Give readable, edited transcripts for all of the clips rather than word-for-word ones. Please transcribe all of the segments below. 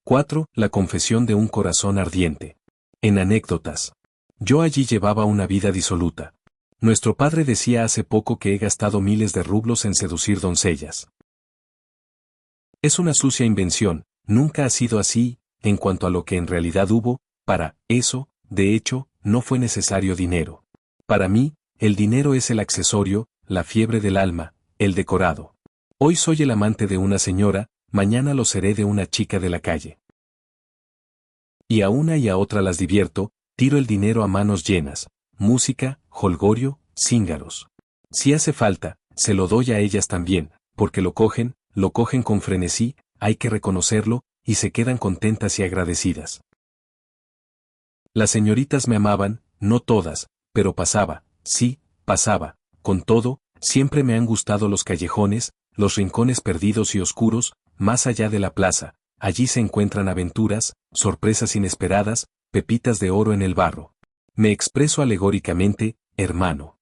4. La confesión de un corazón ardiente. En anécdotas. Yo allí llevaba una vida disoluta. Nuestro padre decía hace poco que he gastado miles de rublos en seducir doncellas. Es una sucia invención, nunca ha sido así, en cuanto a lo que en realidad hubo, para eso, de hecho, no fue necesario dinero. Para mí, el dinero es el accesorio, la fiebre del alma, el decorado. Hoy soy el amante de una señora, mañana lo seré de una chica de la calle. Y a una y a otra las divierto, tiro el dinero a manos llenas, música, jolgorio, cíngaros. Si hace falta, se lo doy a ellas también, porque lo cogen con frenesí, hay que reconocerlo, y se quedan contentas y agradecidas. Las señoritas me amaban, no todas, pero pasaba, sí, pasaba, con todo, siempre me han gustado los callejones, los rincones perdidos y oscuros, más allá de la plaza, allí se encuentran aventuras, sorpresas inesperadas, pepitas de oro en el barro. Me expreso alegóricamente, hermano.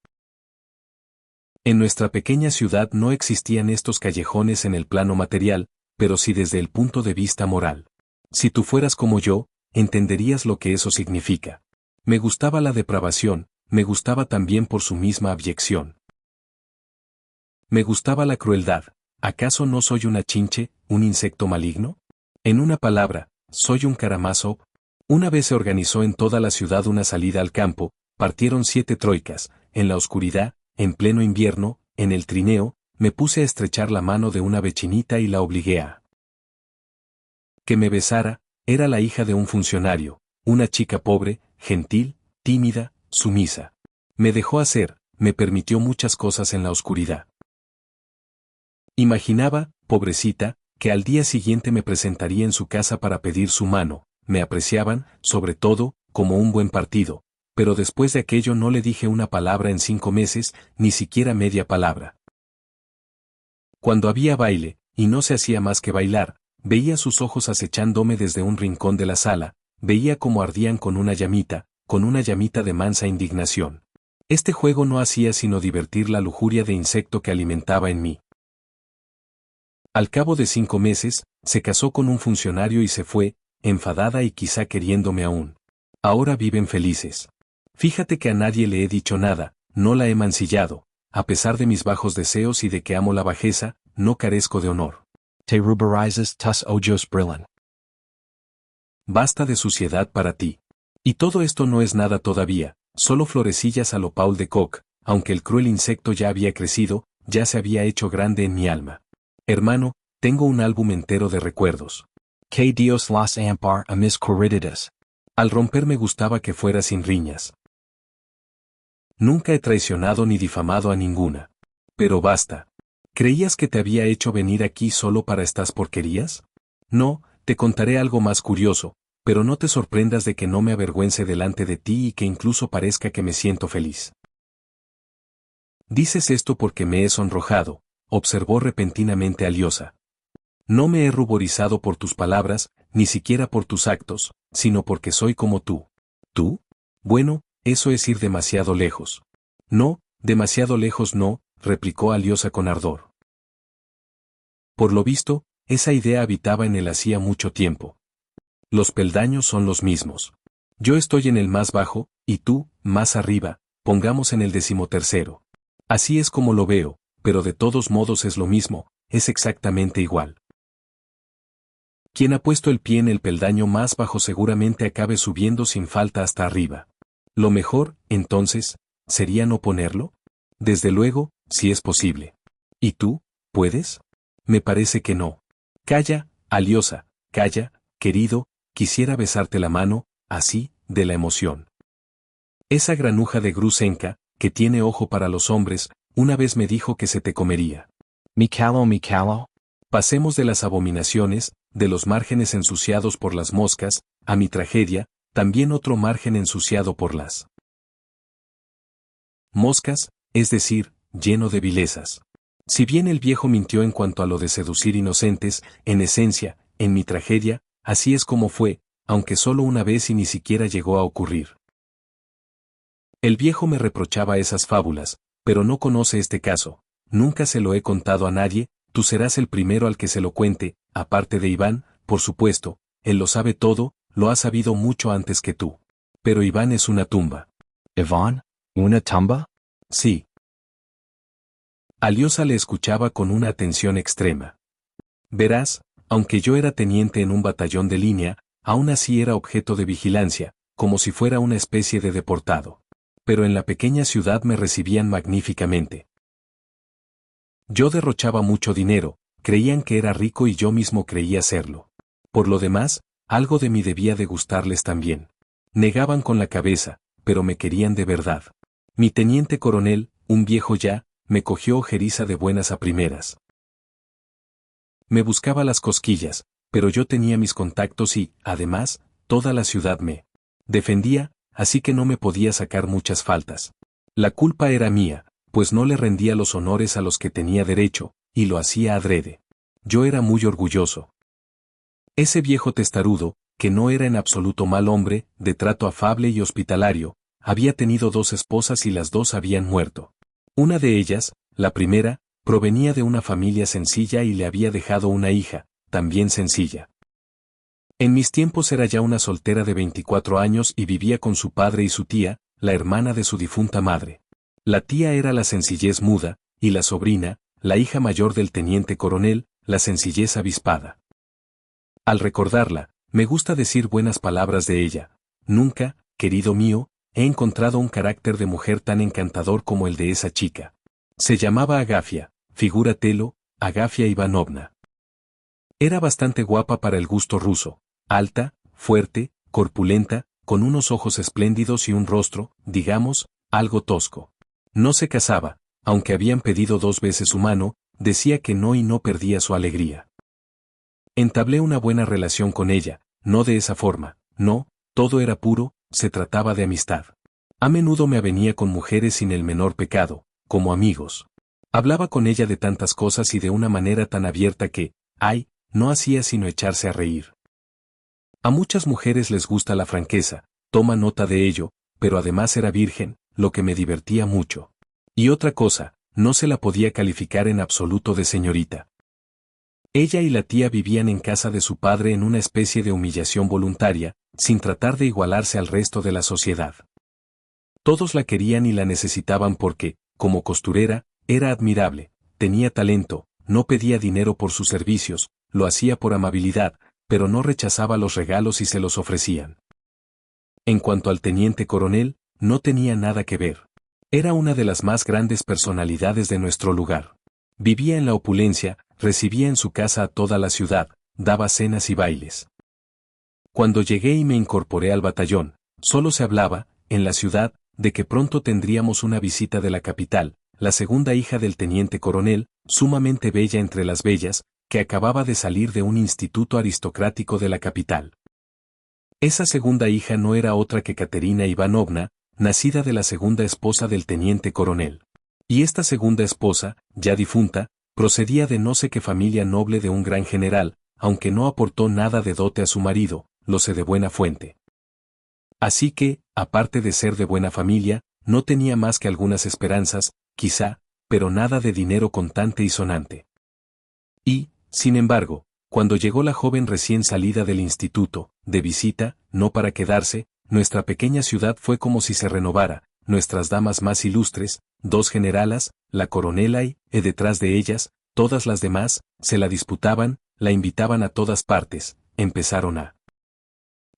En nuestra pequeña ciudad no existían estos callejones en el plano material, pero sí desde el punto de vista moral. Si tú fueras como yo, entenderías lo que eso significa. Me gustaba la depravación, me gustaba también por su misma abyección. Me gustaba la crueldad. ¿Acaso no soy una chinche, un insecto maligno? En una palabra, soy un Karamazov. Una vez se organizó en toda la ciudad una salida al campo, partieron 7 troikas, en la oscuridad, en pleno invierno, en el trineo, me puse a estrechar la mano de una vecinita y la obligué a que me besara. Era la hija de un funcionario, una chica pobre, gentil, tímida, sumisa. Me dejó hacer, me permitió muchas cosas en la oscuridad. Imaginaba, pobrecita, que al día siguiente me presentaría en su casa para pedir su mano, me apreciaban, sobre todo, como un buen partido, pero después de aquello no le dije una palabra en 5 meses, ni siquiera media palabra. Cuando había baile, y no se hacía más que bailar, veía sus ojos acechándome desde un rincón de la sala, veía cómo ardían con una llamita de mansa indignación. Este juego no hacía sino divertir la lujuria de insecto que alimentaba en mí. Al cabo de 5 meses, se casó con un funcionario y se fue, enfadada y quizá queriéndome aún. Ahora viven felices. Fíjate que a nadie le he dicho nada, no la he mancillado, a pesar de mis bajos deseos y de que amo la bajeza, no carezco de honor. Te ruborizas tus ojos brillan. Basta de suciedad para ti. Y todo esto no es nada todavía, solo florecillas a lo Paul de Kock, aunque el cruel insecto ya había crecido, ya se había hecho grande en mi alma. Hermano, tengo un álbum entero de recuerdos. Que Dios las ampare a mis queridas. Al romper me gustaba que fuera sin riñas. Nunca he traicionado ni difamado a ninguna. Pero basta. ¿Creías que te había hecho venir aquí solo para estas porquerías? No, te contaré algo más curioso, pero no te sorprendas de que no me avergüence delante de ti y que incluso parezca que me siento feliz. Dices esto porque me he sonrojado, observó repentinamente Aliosa. No me he ruborizado por tus palabras, ni siquiera por tus actos, sino porque soy como tú. ¿Tú? Bueno, eso es ir demasiado lejos. No, demasiado lejos no, replicó Aliosa con ardor. Por lo visto, esa idea habitaba en él hacía mucho tiempo. Los peldaños son los mismos. Yo estoy en el más bajo, y tú, más arriba, pongamos en el 13º. Así es como lo veo, pero de todos modos es lo mismo, es exactamente igual. Quien ha puesto el pie en el peldaño más bajo seguramente acabe subiendo sin falta hasta arriba. Lo mejor, entonces, ¿sería no ponerlo? Desde luego, si es posible. ¿Y tú, puedes? Me parece que no. Calla, Aliosa, calla, querido, quisiera besarte la mano, así, de la emoción. Esa granuja de Grusenka, que tiene ojo para los hombres, una vez me dijo que se te comería. Mikalo. Pasemos de las abominaciones, de los márgenes ensuciados por las moscas, a mi tragedia, también otro margen ensuciado por las moscas, es decir, lleno de vilezas. Si bien el viejo mintió en cuanto a lo de seducir inocentes, en esencia, en mi tragedia, así es como fue, aunque solo una vez y ni siquiera llegó a ocurrir. El viejo me reprochaba esas fábulas, pero no conoce este caso, nunca se lo he contado a nadie, tú serás el primero al que se lo cuente, aparte de Iván, por supuesto, él lo sabe todo, lo ha sabido mucho antes que tú. Pero Iván es una tumba. Ivan? Una tumba? Sí. Alyosha le escuchaba con una atención extrema. Verás, aunque yo era teniente en un batallón de línea, aún así era objeto de vigilancia, como si fuera una especie de deportado. Pero en la pequeña ciudad me recibían magníficamente. Yo derrochaba mucho dinero, creían que era rico y yo mismo creía serlo. Por lo demás, algo de mí debía de gustarles también. Negaban con la cabeza, pero me querían de verdad. Mi teniente coronel, un viejo ya, me cogió ojeriza de buenas a primeras. Me buscaba las cosquillas, pero yo tenía mis contactos y, además, toda la ciudad me defendía, así que no me podía sacar muchas faltas. La culpa era mía, pues no le rendía los honores a los que tenía derecho, y lo hacía adrede. Yo era muy orgulloso. Ese viejo testarudo, que no era en absoluto mal hombre, de trato afable y hospitalario, había tenido 2 esposas y las 2 habían muerto. Una de ellas, la primera, provenía de una familia sencilla y le había dejado una hija, también sencilla. En mis tiempos era ya una soltera de 24 años y vivía con su padre y su tía, la hermana de su difunta madre. La tía era la sencillez muda, y la sobrina, la hija mayor del teniente coronel, la sencillez avispada. Al recordarla, me gusta decir buenas palabras de ella. Nunca, querido mío, he encontrado un carácter de mujer tan encantador como el de esa chica. Se llamaba Agafia, figúratelo, Agafia Ivanovna. Era bastante guapa para el gusto ruso, alta, fuerte, corpulenta, con unos ojos espléndidos y un rostro, digamos, algo tosco. No se casaba, aunque habían pedido 2 veces su mano, decía que no y no perdía su alegría. Entablé una buena relación con ella, no de esa forma, no, todo era puro, se trataba de amistad. A menudo me avenía con mujeres sin el menor pecado, como amigos. Hablaba con ella de tantas cosas y de una manera tan abierta que, ay, no hacía sino echarse a reír. A muchas mujeres les gusta la franqueza, toma nota de ello, pero además era virgen, lo que me divertía mucho. Y otra cosa, no se la podía calificar en absoluto de señorita. Ella y la tía vivían en casa de su padre en una especie de humillación voluntaria, sin tratar de igualarse al resto de la sociedad. Todos la querían y la necesitaban porque, como costurera, era admirable, tenía talento, no pedía dinero por sus servicios, lo hacía por amabilidad, pero no rechazaba los regalos y se los ofrecían. En cuanto al teniente coronel, no tenía nada que ver. Era una de las más grandes personalidades de nuestro lugar. Vivía en la opulencia, recibía en su casa a toda la ciudad, daba cenas y bailes. Cuando llegué y me incorporé al batallón, solo se hablaba, en la ciudad, de que pronto tendríamos una visita de la capital, la segunda hija del teniente coronel, sumamente bella entre las bellas, que acababa de salir de un instituto aristocrático de la capital. Esa segunda hija no era otra que Katerina Ivanovna, nacida de la segunda esposa del teniente coronel. Y esta segunda esposa, ya difunta, procedía de no sé qué familia noble de un gran general, aunque no aportó nada de dote a su marido, lo sé de buena fuente. Así que, aparte de ser de buena familia, no tenía más que algunas esperanzas, quizá, pero nada de dinero contante y sonante. Y, sin embargo, cuando llegó la joven recién salida del instituto, de visita, no para quedarse, nuestra pequeña ciudad fue como si se renovara, nuestras damas más ilustres, 2 generalas, la coronela y, detrás de ellas, todas las demás, se la disputaban, la invitaban a todas partes, empezaron a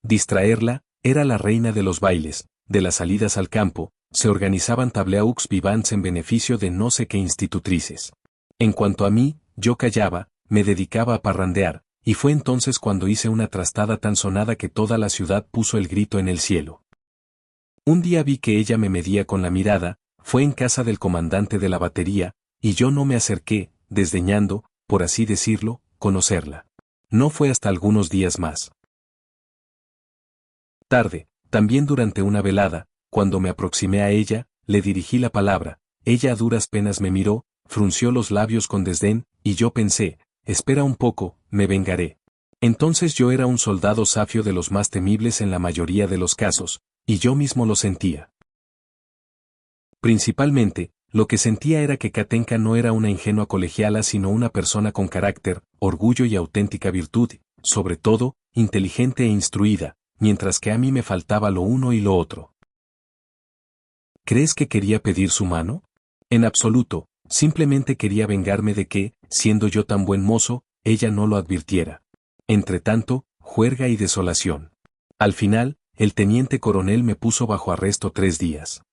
distraerla, era la reina de los bailes, de las salidas al campo, se organizaban tableaux vivants en beneficio de no sé qué institutrices. En cuanto a mí, yo callaba, me dedicaba a parrandear, y fue entonces cuando hice una trastada tan sonada que toda la ciudad puso el grito en el cielo. Un día vi que ella me medía con la mirada, fue en casa del comandante de la batería, y yo no me acerqué, desdeñando, por así decirlo, conocerla. No fue hasta algunos días más tarde, también durante una velada, cuando me aproximé a ella, le dirigí la palabra, ella a duras penas me miró, frunció los labios con desdén, y yo pensé, espera un poco, me vengaré. Entonces yo era un soldado safio de los más temibles en la mayoría de los casos, y yo mismo lo sentía. Principalmente, lo que sentía era que Katenka no era una ingenua colegiala sino una persona con carácter, orgullo y auténtica virtud, sobre todo, inteligente e instruida, mientras que a mí me faltaba lo uno y lo otro. ¿Crees que quería pedir su mano? En absoluto, simplemente quería vengarme de que, siendo yo tan buen mozo, ella no lo advirtiera. Entretanto, juerga y desolación. Al final, el teniente coronel me puso bajo arresto 3 días.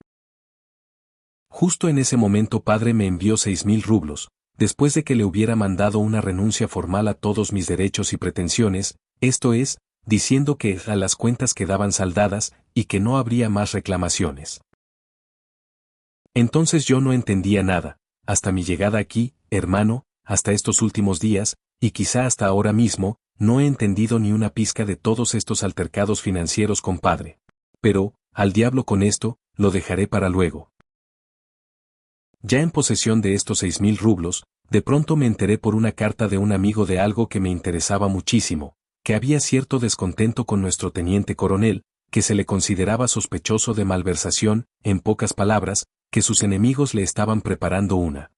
Justo en ese momento padre me envió 6.000 rublos, después de que le hubiera mandado una renuncia formal a todos mis derechos y pretensiones, esto es, diciendo que a las cuentas quedaban saldadas y que no habría más reclamaciones. Entonces yo no entendía nada, hasta mi llegada aquí, hermano, hasta estos últimos días, y quizá hasta ahora mismo, no he entendido ni una pizca de todos estos altercados financieros con padre. Pero, al diablo con esto, lo dejaré para luego. Ya en posesión de estos 6.000 rublos, de pronto me enteré por una carta de un amigo de algo que me interesaba muchísimo, que había cierto descontento con nuestro teniente coronel, que se le consideraba sospechoso de malversación, en pocas palabras, que sus enemigos le estaban preparando una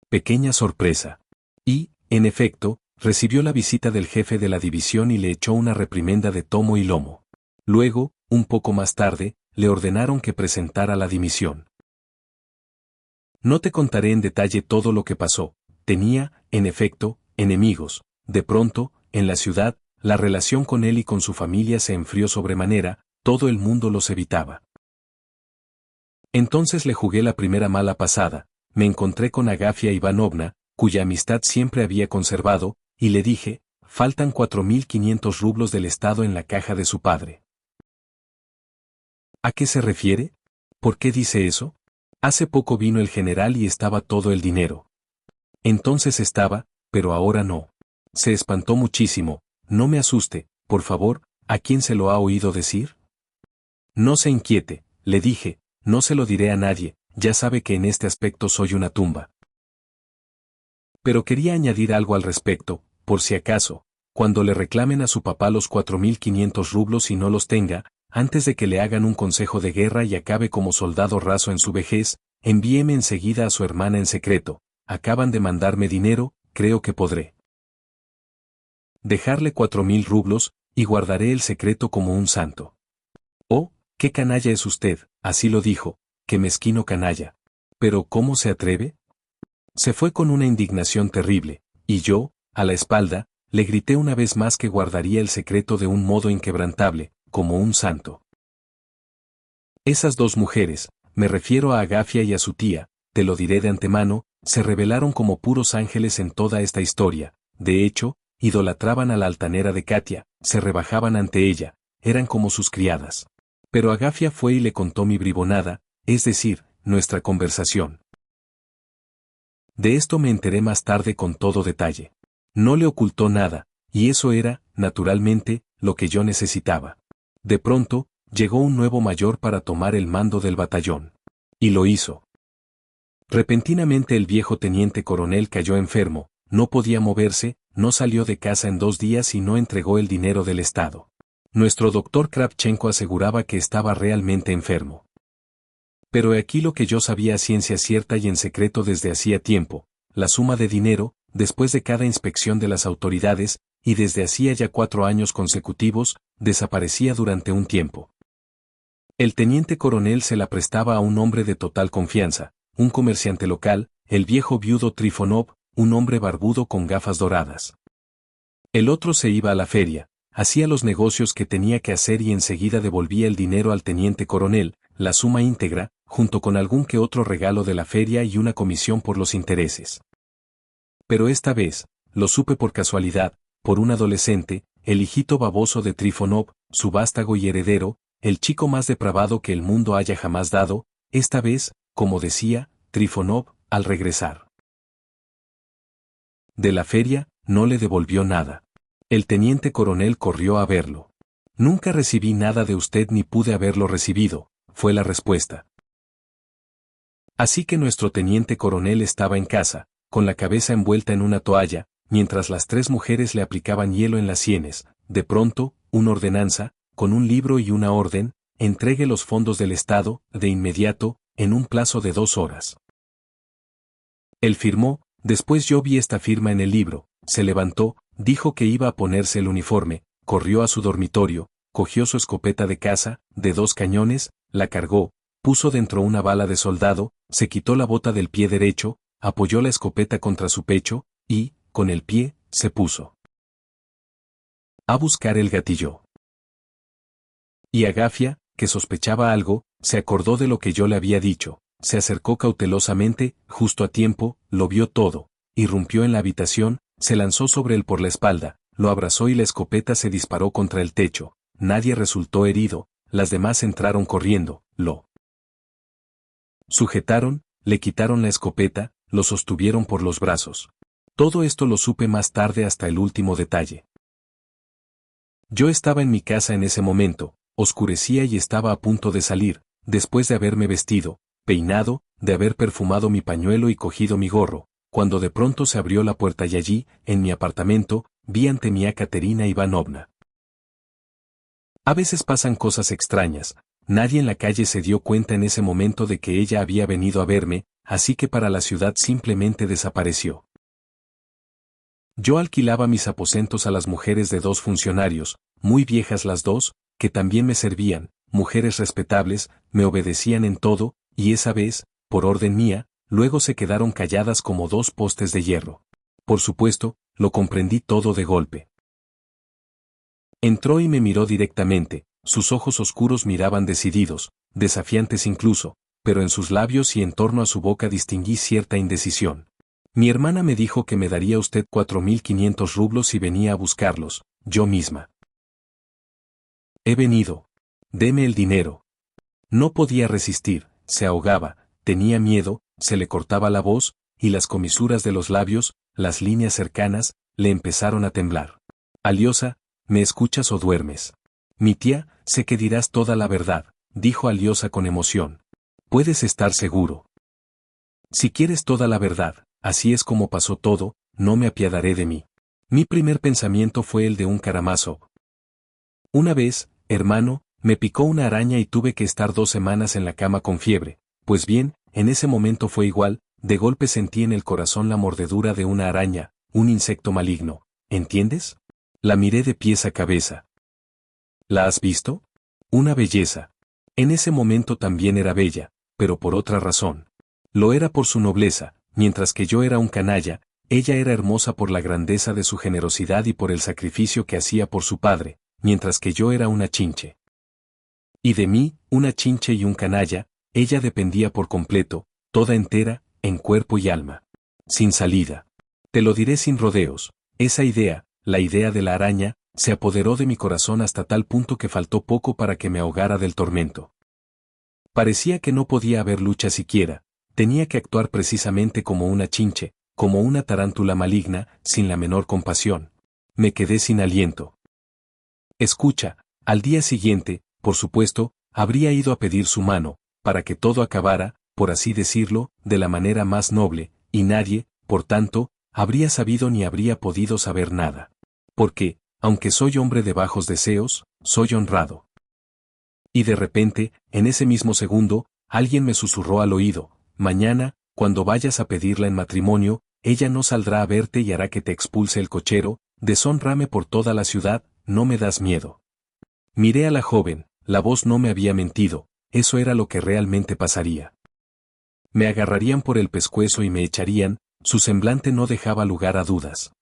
pequeña sorpresa. Y, en efecto, recibió la visita del jefe de la división y le echó una reprimenda de tomo y lomo. Luego, un poco más tarde, le ordenaron que presentara la dimisión. No te contaré en detalle todo lo que pasó. Tenía, en efecto, enemigos. De pronto, en la ciudad, la relación con él y con su familia se enfrió sobremanera, todo el mundo los evitaba. Entonces le jugué la primera mala pasada, me encontré con Agafia Ivanovna, cuya amistad siempre había conservado, y le dije, faltan 4.500 rublos del Estado en la caja de su padre. ¿A qué se refiere? ¿Por qué dice eso? Hace poco vino el general y estaba todo el dinero. Entonces estaba, pero ahora no. Se espantó muchísimo. No me asuste, por favor, ¿a quién se lo ha oído decir? No se inquiete, le dije, no se lo diré a nadie, ya sabe que en este aspecto soy una tumba. Pero quería añadir algo al respecto, por si acaso, cuando le reclamen a su papá los 4.500 rublos y no los tenga, antes de que le hagan un consejo de guerra y acabe como soldado raso en su vejez, envíeme enseguida a su hermana en secreto, acaban de mandarme dinero, creo que podré dejarle 4.000 rublos, y guardaré el secreto como un santo. Oh, qué canalla es usted, así lo dijo, qué mezquino canalla. Pero ¿cómo se atreve? Se fue con una indignación terrible, y yo, a la espalda, le grité una vez más que guardaría el secreto de un modo inquebrantable, como un santo. Esas dos mujeres, me refiero a Agafia y a su tía, te lo diré de antemano, se revelaron como puros ángeles en toda esta historia, de hecho, idolatraban a la altanera de Katia, se rebajaban ante ella, eran como sus criadas. Pero Agafia fue y le contó mi bribonada, es decir, nuestra conversación. De esto me enteré más tarde con todo detalle. No le ocultó nada, y eso era, naturalmente, lo que yo necesitaba. De pronto, llegó un nuevo mayor para tomar el mando del batallón. Y lo hizo. Repentinamente el viejo teniente coronel cayó enfermo, no podía moverse, no salió de casa en 2 días y no entregó el dinero del Estado. Nuestro doctor Kravchenko aseguraba que estaba realmente enfermo. Pero aquí lo que yo sabía a ciencia cierta y en secreto desde hacía tiempo, la suma de dinero, después de cada inspección de las autoridades, y desde hacía ya 4 años consecutivos, desaparecía durante un tiempo. El teniente coronel se la prestaba a un hombre de total confianza, un comerciante local, el viejo viudo Trifonov, un hombre barbudo con gafas doradas. El otro se iba a la feria, hacía los negocios que tenía que hacer y enseguida devolvía el dinero al teniente coronel, la suma íntegra, junto con algún que otro regalo de la feria y una comisión por los intereses. Pero esta vez, lo supe por casualidad, por un adolescente, el hijito baboso de Trifonov, su vástago y heredero, el chico más depravado que el mundo haya jamás dado, esta vez, como decía, Trifonov, al regresar de la feria, no le devolvió nada. El teniente coronel corrió a verlo. Nunca recibí nada de usted ni pude haberlo recibido, fue la respuesta. Así que nuestro teniente coronel estaba en casa, con la cabeza envuelta en una toalla, mientras las 3 mujeres le aplicaban hielo en las sienes. De pronto, una ordenanza, con un libro y una orden, entregue los fondos del Estado, de inmediato, en un plazo de 2 horas. Él firmó, después yo vi esta firma en el libro, se levantó, Dijo que iba a ponerse el uniforme, corrió a su dormitorio, cogió su escopeta de caza, de 2 cañones, la cargó, puso dentro una bala de soldado, se quitó la bota del pie derecho, apoyó la escopeta contra su pecho, y, con el pie, se puso a buscar el gatillo. Y Agafia, que sospechaba algo, se acordó de lo que yo le había dicho, se acercó cautelosamente, justo a tiempo, lo vio todo, irrumpió en la habitación, se lanzó sobre él por la espalda, lo abrazó y la escopeta se disparó contra el techo. Nadie resultó herido, las demás entraron corriendo, lo sujetaron, le quitaron la escopeta, lo sostuvieron por los brazos. Todo esto lo supe más tarde hasta el último detalle. Yo estaba en mi casa en ese momento, oscurecía y estaba a punto de salir, después de haberme vestido, peinado, de haber perfumado mi pañuelo y cogido mi gorro, cuando de pronto se abrió la puerta y allí, en mi apartamento, vi ante mí a Katerina Ivanovna. A veces pasan cosas extrañas, nadie en la calle se dio cuenta en ese momento de que ella había venido a verme, así que para la ciudad simplemente desapareció. Yo alquilaba mis aposentos a las mujeres de 2 funcionarios, muy viejas las 2, que también me servían, mujeres respetables, me obedecían en todo, y esa vez, por orden mía, luego se quedaron calladas como 2 postes de hierro. Por supuesto, lo comprendí todo de golpe. Entró y me miró directamente, sus ojos oscuros miraban decididos, desafiantes incluso, pero en sus labios y en torno a su boca distinguí cierta indecisión. Mi hermana me dijo que me daría usted 4.500 rublos si venía a buscarlos, yo misma. He venido. Deme el dinero. No podía resistir, se ahogaba, tenía miedo, se le cortaba la voz, y las comisuras de los labios, las líneas cercanas, le empezaron a temblar. Aliosa, ¿me escuchas o duermes? Mi tía, sé que dirás toda la verdad, dijo Aliosa con emoción. Puedes estar seguro. Si quieres toda la verdad, así es como pasó todo, no me apiadaré de mí. Mi primer pensamiento fue el de un Karamazov. Una vez, hermano, me picó una araña y tuve que estar 2 semanas en la cama con fiebre. Pues bien, en ese momento fue igual, de golpe sentí en el corazón la mordedura de una araña, un insecto maligno, ¿entiendes? La miré de pies a cabeza. ¿La has visto? Una belleza. En ese momento también era bella, pero por otra razón. Lo era por su nobleza, mientras que yo era un canalla, ella era hermosa por la grandeza de su generosidad y por el sacrificio que hacía por su padre, mientras que yo era una chinche. Y de mí, una chinche y un canalla, ella dependía por completo, toda entera, en cuerpo y alma. Sin salida. Te lo diré sin rodeos, esa idea, la idea de la araña, se apoderó de mi corazón hasta tal punto que faltó poco para que me ahogara del tormento. Parecía que no podía haber lucha siquiera, tenía que actuar precisamente como una chinche, como una tarántula maligna, sin la menor compasión. Me quedé sin aliento. Escucha, al día siguiente, por supuesto, habría ido a pedir su mano, para que todo acabara, por así decirlo, de la manera más noble, y nadie, por tanto, habría sabido ni habría podido saber nada. Porque, aunque soy hombre de bajos deseos, soy honrado. Y de repente, en ese mismo segundo, alguien me susurró al oído, mañana, cuando vayas a pedirla en matrimonio, ella no saldrá a verte y hará que te expulse el cochero, deshónrame por toda la ciudad, no me das miedo. Miré a la joven, la voz no me había mentido, eso era lo que realmente pasaría. Me agarrarían por el pescuezo y me echarían, su semblante no dejaba lugar a dudas.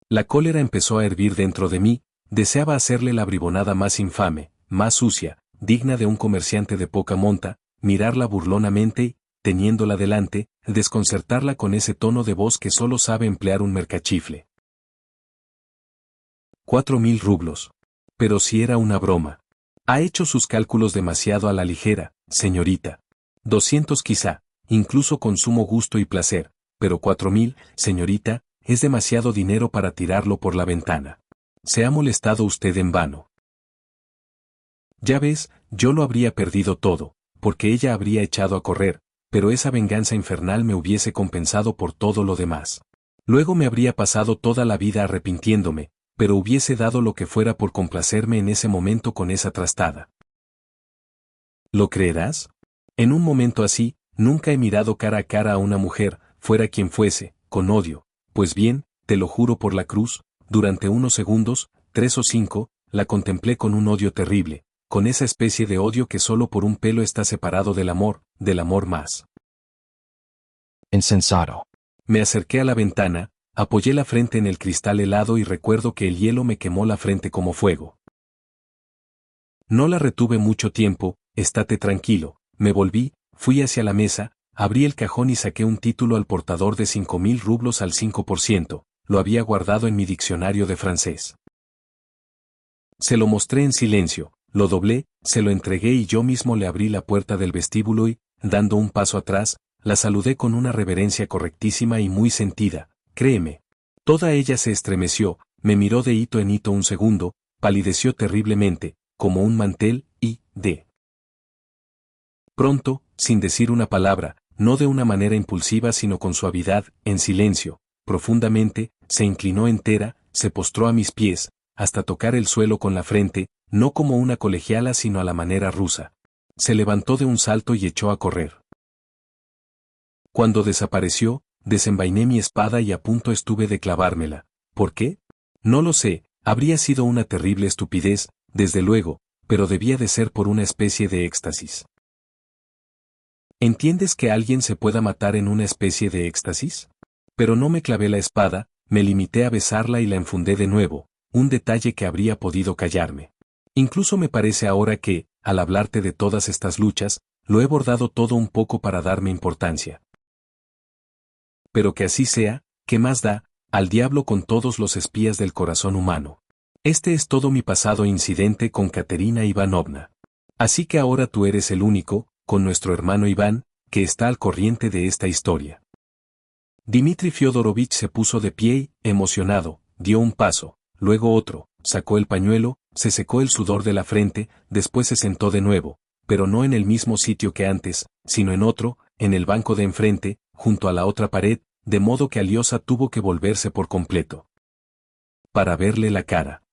La cólera empezó a hervir dentro de mí, deseaba hacerle la bribonada más infame, más sucia, digna de un comerciante de poca monta, mirarla burlonamente y, teniéndola delante, desconcertarla con ese tono de voz que solo sabe emplear un mercachifle. 4.000 rublos. Pero si era una broma. Ha hecho sus cálculos demasiado a la ligera, señorita. 200 quizá, incluso con sumo gusto y placer, pero 4.000, señorita, es demasiado dinero para tirarlo por la ventana. Se ha molestado usted en vano. Ya ves, yo lo habría perdido todo, porque ella habría echado a correr, pero esa venganza infernal me hubiese compensado por todo lo demás. Luego me habría pasado toda la vida arrepintiéndome, pero hubiese dado lo que fuera por complacerme en ese momento con esa trastada. ¿Lo creerás? En un momento así, nunca he mirado cara a cara a una mujer, fuera quien fuese, con odio. Pues bien, te lo juro por la cruz, Durante unos segundos, 3 o 5, la contemplé con un odio terrible, con esa especie de odio que solo por un pelo está separado del amor más. Insensato. Me acerqué a la ventana, apoyé la frente en el cristal helado y recuerdo que el hielo me quemó la frente como fuego. No la retuve mucho tiempo, estate tranquilo, me volví, fui hacia la mesa, abrí el cajón y saqué un título al portador de 5.000 rublos al 5%, lo había guardado en mi diccionario de francés. Se lo mostré en silencio, lo doblé, se lo entregué y yo mismo le abrí la puerta del vestíbulo y, dando un paso atrás, la saludé con una reverencia correctísima y muy sentida, créeme. Toda ella se estremeció, me miró de hito en hito un segundo, palideció terriblemente, como un mantel, y, de pronto, sin decir una palabra, no de una manera impulsiva sino con suavidad, en silencio, profundamente, se inclinó entera, se postró a mis pies, hasta tocar el suelo con la frente, no como una colegiala sino a la manera rusa. Se levantó de un salto y echó a correr. Cuando desapareció, desenvainé mi espada y a punto estuve de clavármela. ¿Por qué? No lo sé, habría sido una terrible estupidez, desde luego, pero debía de ser por una especie de éxtasis. ¿Entiendes que alguien se pueda matar en una especie de éxtasis? Pero no me clavé la espada, me limité a besarla y la enfundé de nuevo, un detalle que habría podido callarme. Incluso me parece ahora que, al hablarte de todas estas luchas, lo he bordado todo un poco para darme importancia. Pero que así sea, ¿qué más da? Al diablo con todos los espías del corazón humano. Este es todo mi pasado incidente con Katerina Ivanovna. Así que ahora tú eres el único, con nuestro hermano Iván, que está al corriente de esta historia. Dmitri Fyodorovich se puso de pie y, emocionado, dio un paso, luego otro, sacó el pañuelo, se secó el sudor de la frente, después se sentó de nuevo, pero no en el mismo sitio que antes, sino en otro, en el banco de enfrente, junto a la otra pared, de modo que Alyosha tuvo que volverse por completo para verle la cara.